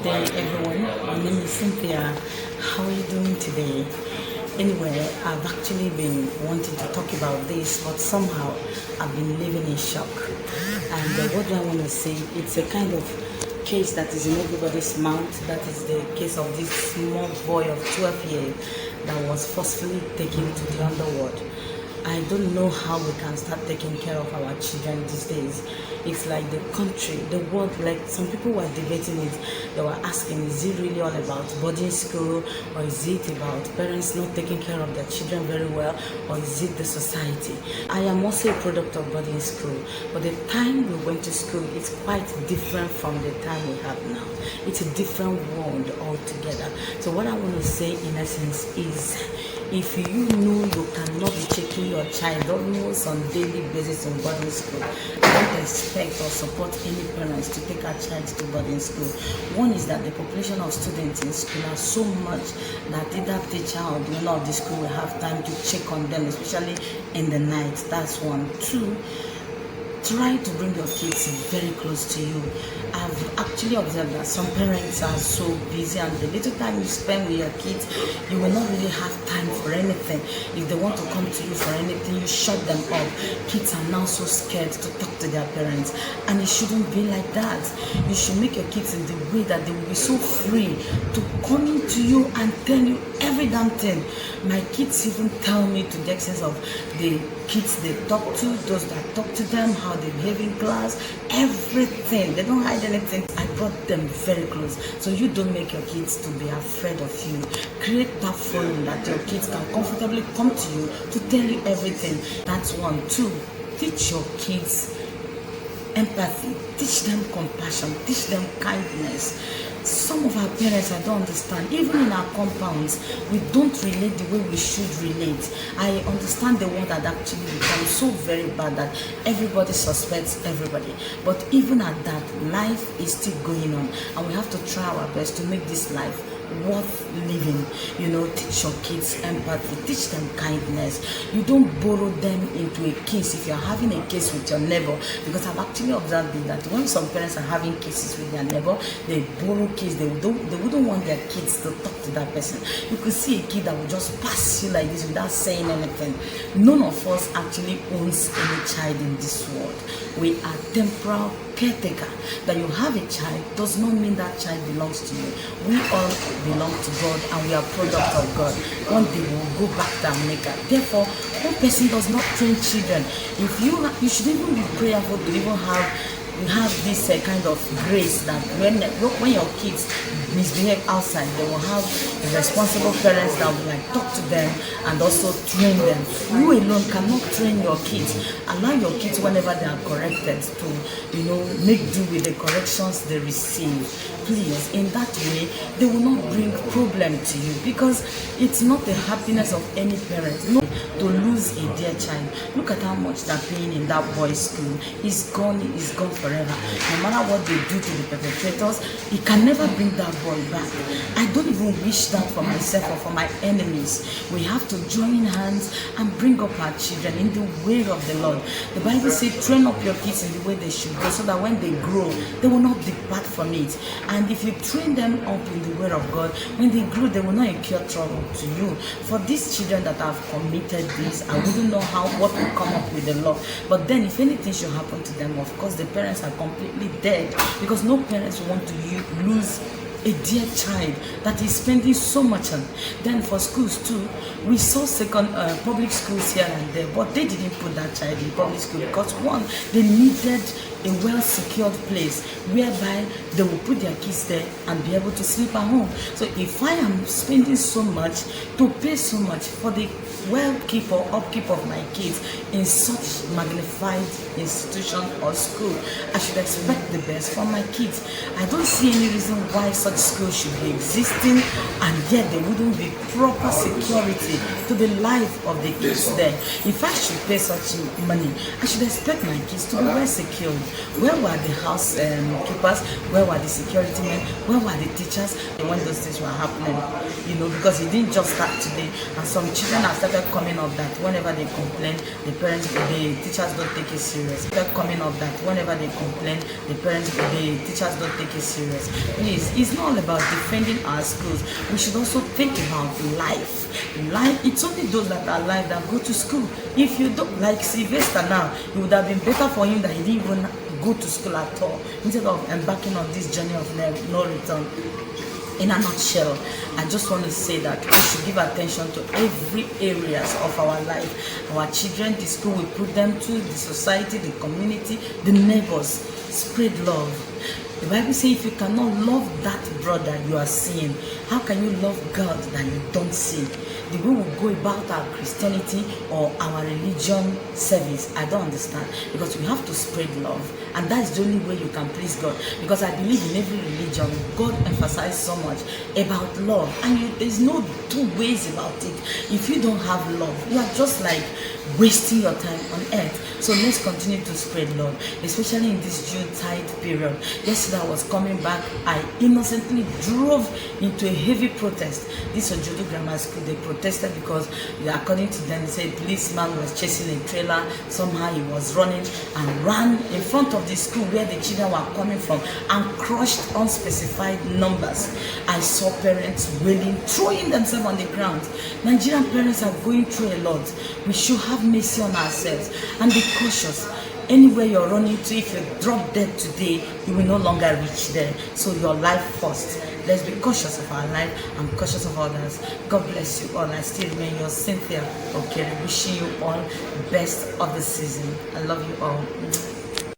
day, everyone. My name is Cynthia. How are you doing today? Anyway, I've actually been wanting to talk about this, but somehow I've been living in shock. And what do I want to say? It's a kind of case that is in everybody's mouth. That is the case of this small boy of 12 years that was forcefully taken to the underworld. I don't know how we can start taking care of our children these days. It's like the country, the world, like some people were debating it. They were asking, is it really all about boarding school, or is it about parents not taking care of their children very well, or is it the society? I am also a product of boarding school, but the time we went to school is quite different from the time we have now. It's a different world altogether. So what I want to say in essence is, if you know you cannot be checking your child almost on daily basis in boarding school, don't expect or support any parents to take a child to boarding school. One is that the population of students in school are so much that either teacher or the owner of the school will have time to check on them, especially in the night. That's one. Two, try to bring your kids very close to you. I've actually observed that some parents are so busy, and the little time you spend with your kids, you will not really have time for anything. If they want to come to you for anything, you shut them up. Kids are now so scared to talk to their parents, and it shouldn't be like that. You should make your kids in the way that they will be so free to come into you and tell you every damn thing. My kids even tell me to the extent of the kids they talk to, those that talk to them, how they behave in class, everything. They don't hide anything. I brought them very close. So you don't make your kids to be afraid of you. Create that forum that your kids can comfortably come to you to tell you everything. That's one. Two, teach your kids empathy, teach them compassion, teach them kindness. Some of our parents, I don't understand, even in our compounds, we don't relate the way we should relate. I understand the world that actually becomes so very bad that everybody suspects everybody. But even at that, life is still going on, and we have to try our best to make this life worth living. Teach your kids empathy, teach them kindness. You don't borrow them into a case. If you're having a case with your neighbor, because I've actually observed that when some parents are having cases with their neighbor, they borrow case. They wouldn't want their kids to talk to that person. You could see a kid that would just pass you like this without saying anything. None of us actually owns any child in this world. We are temporal caretaker. That you have a child does not mean that child belongs to you. We all belong to God, and we are product of God. One day we will go back to our maker. Therefore, one person does not train children. If you should even be prayerful to even have this kind of grace that when your kids misbehave outside, they will have responsible parents that will talk to them and also train them. You alone cannot train your kids. Allow your kids, whenever they are corrected, to make do with the corrections they receive. Please, in that way, they will not bring problem to you, because it's not the happiness of any parent to lose a dear child. Look at how much they're paying in that boy's school. He's gone forever. No matter what they do to the perpetrators, he can never bring that boy back. I don't even wish that for myself or for my enemies. We have to join hands and bring up our children in the way of the Lord. The Bible says, train up your kids in the way they should go, so that when they grow, they will not depart from it. And if you train them up in the way of God, when they grow, they will not incur trouble to you. For these children that have committed this, I wouldn't know what will come up with the law. But then if anything should happen to them, of course the parents are completely dead, because no parents want to lose a dear child that is spending so much on. Then for schools too, we saw public schools here and there, but they didn't put that child in public school because one, they needed a well-secured place whereby they will put their kids there and be able to sleep at home. So if I am spending so much to pay so much for the upkeep of my kids in such magnified institution or school, I should expect the best for my kids. I don't see any reason why such schools should be existing, and yet there wouldn't be proper security to the life of the kids there. If I should pay such money, I should expect my kids to be well secured. Where were the house keepers? Where were the security men? Where were the teachers when those things were happening? Because it didn't just start today. And some children have started coming up that whenever they complain, the teachers don't take it serious. Started coming up that whenever they complain, the teachers don't take it serious. Please, it's not all about defending our schools. We should also think about life. It's only those that are alive that go to school. If you don't, like Sylvester now, it would have been better for him that he didn't even go to school at all, instead of embarking on this journey of no return. In a nutshell, I just want to say that we should give attention to every areas of our life. Our children, the school we put them to, the society, the community, the neighbors. Spread love. The Bible says if you cannot love that brother you are seeing, how can you love God that you don't see? The way we go about our Christianity or our religion service, I don't understand, because we have to spread love, and that's the only way you can please God. Because I believe in every religion, God emphasizes so much about love, and there's no two ways about it. If you don't have love, you are just like wasting your time on earth. So let's continue to spread love, especially in this June-tide period. Yesterday I was coming back, I innocently drove into a heavy protest. This Ojodu Grammar School, they protested because, according to them, they said a policeman was chasing a trailer. Somehow he was running and ran in front of the school where the children were coming from and crushed unspecified numbers. I saw parents wailing, throwing themselves on the ground. Nigerian parents are going through a lot. We should have mercy on ourselves and be cautious. Anywhere you're running to, if you drop dead today, you will no longer reach there. So your life first. Let's be cautious of our life and cautious of others. God bless you all. I still remain your Cynthia Okere, wishing you all the best of the season. I love you all.